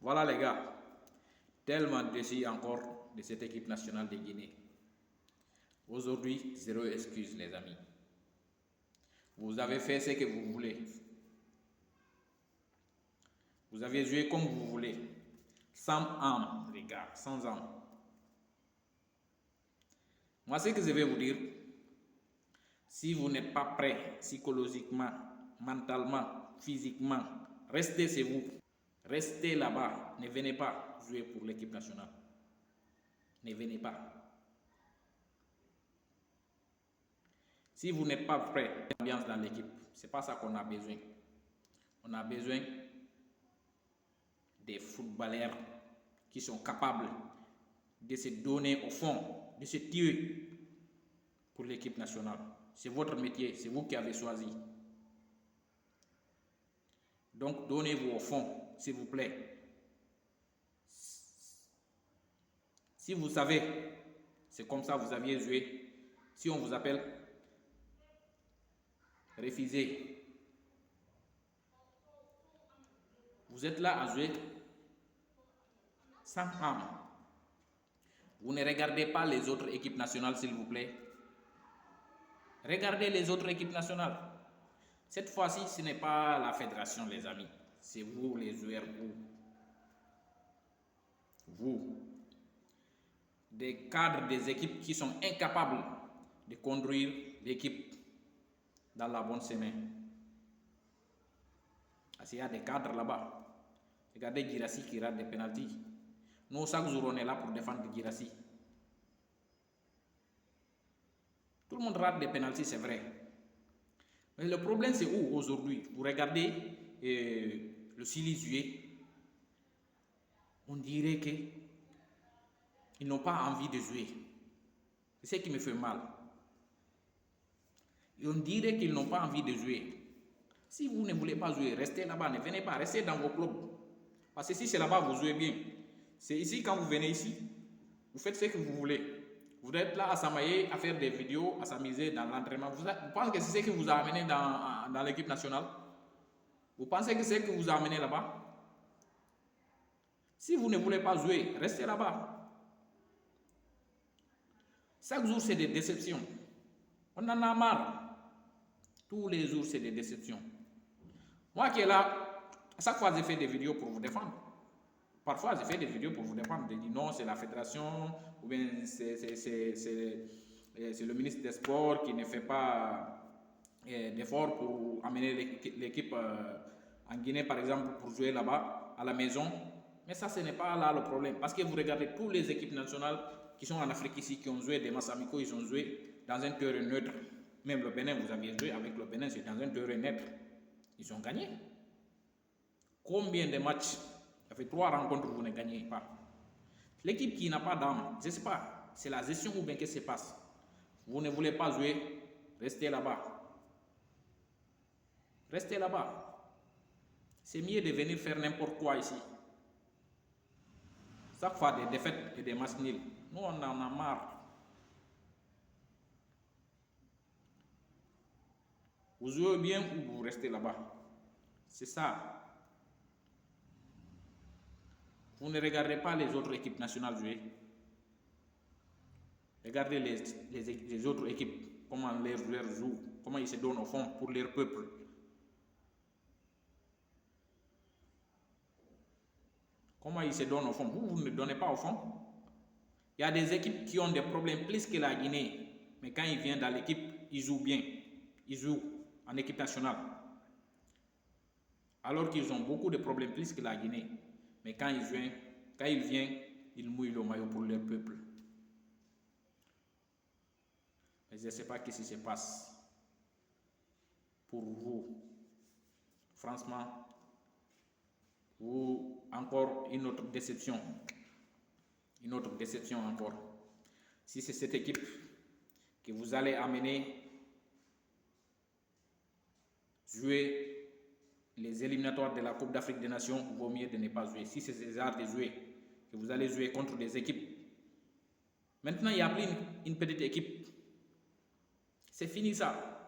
Voilà les gars, tellement déçu encore de cette équipe nationale de Guinée. Aujourd'hui, zéro excuse les amis. Vous avez fait ce que vous voulez. Vous avez joué comme vous voulez. Sans âme, les gars, sans âme. Moi, ce que je vais vous dire, si vous n'êtes pas prêt psychologiquement, mentalement, physiquement, restez chez vous. Restez là-bas. Ne venez pas jouer pour l'équipe nationale. Ne venez pas. Si vous n'êtes pas prêt, l'ambiance dans l'équipe, c'est pas ça qu'on a besoin. On a besoin des footballeurs qui sont capables de se donner au fond, de se tuer pour l'équipe nationale. C'est votre métier, c'est vous qui avez choisi. Donc donnez-vous au fond, s'il vous plaît. Si vous savez, c'est comme ça vous aviez joué. Si on vous appelle, refusez. Vous êtes là à jouer sans âme. Vous ne regardez pas les autres équipes nationales, s'il vous plaît. Regardez les autres équipes nationales. Cette fois-ci, ce n'est pas la fédération, les amis. C'est vous, les joueurs, vous. Vous. Des cadres des équipes qui sont incapables de conduire l'équipe dans la bonne semaine. Parce qu'il y a des cadres là-bas. Regardez Girassi qui rate des pénaltys. Nous, chaque jour, on est là pour défendre Girassi. Tout le monde rate des pénaltys, c'est vrai. Mais le problème, c'est où aujourd'hui? Vous regardez le Silisier, on dirait qu'ils n'ont pas envie de jouer. C'est ce qui me fait mal. Et on dirait qu'ils n'ont pas envie de jouer. Si vous ne voulez pas jouer, restez là-bas, ne venez pas, restez dans vos clubs. Parce que si c'est là-bas, vous jouez bien. C'est ici, quand vous venez ici, vous faites ce que vous voulez. Vous êtes là à s'amailler, à faire des vidéos, à s'amuser dans l'entraînement. Vous pensez que c'est ce que vous a amené dans l'équipe nationale? Vous pensez que c'est ce que vous a amené là-bas? Si vous ne voulez pas jouer, restez là-bas. Chaque jour, c'est des déceptions. On en a marre. Tous les jours, c'est des déceptions. Moi qui est là, à chaque fois, j'ai fait des vidéos pour vous défendre. Parfois, j'ai fait des vidéos pour vous défendre. Je dis non, c'est la fédération, ou bien c'est le ministre des Sports qui ne fait pas d'efforts pour amener l'équipe en Guinée, par exemple, pour jouer là-bas, à la maison. Mais ça, ce n'est pas là le problème. Parce que vous regardez toutes les équipes nationales qui sont en Afrique ici, qui ont joué des matchs amicaux, ils ont joué dans un terrain neutre. Même le Bénin, vous aviez joué avec le Bénin, c'est dans un terrain neutre. Ils ont gagné. Combien de matchs? Ça fait 3 rencontres, vous ne gagnez pas. L'équipe qui n'a pas d'âme, je ne sais pas, c'est la gestion ou bien qu'est-ce qui se passe. Vous ne voulez pas jouer, restez là-bas. Restez là-bas. C'est mieux de venir faire n'importe quoi ici. Chaque fois des défaites et des matchs nuls. Nous, on en a marre. Vous jouez bien ou vous restez là-bas. C'est ça. Vous ne regardez pas les autres équipes nationales jouer. Regardez les autres équipes, comment les joueurs jouent, comment ils se donnent au fond pour leur peuple. Comment ils se donnent au fond? Vous ne donnez pas au fond. Il y a des équipes qui ont des problèmes plus que la Guinée. Mais quand ils viennent dans l'équipe, ils jouent bien. Ils jouent en équipe nationale. Alors qu'ils ont beaucoup de problèmes plus que la Guinée. Mais quand ils viennent, ils mouillent le maillot pour leur peuple. Mais je ne sais pas ce qui se passe pour vous. Franchement, ou encore une autre déception. Une autre déception encore. Si c'est cette équipe que vous allez amener jouer les éliminatoires de la Coupe d'Afrique des Nations, vaut mieux de ne pas jouer. Si c'est ces arts de jouer, que vous allez jouer contre des équipes. Maintenant, il n'y a plus une petite équipe. C'est fini ça.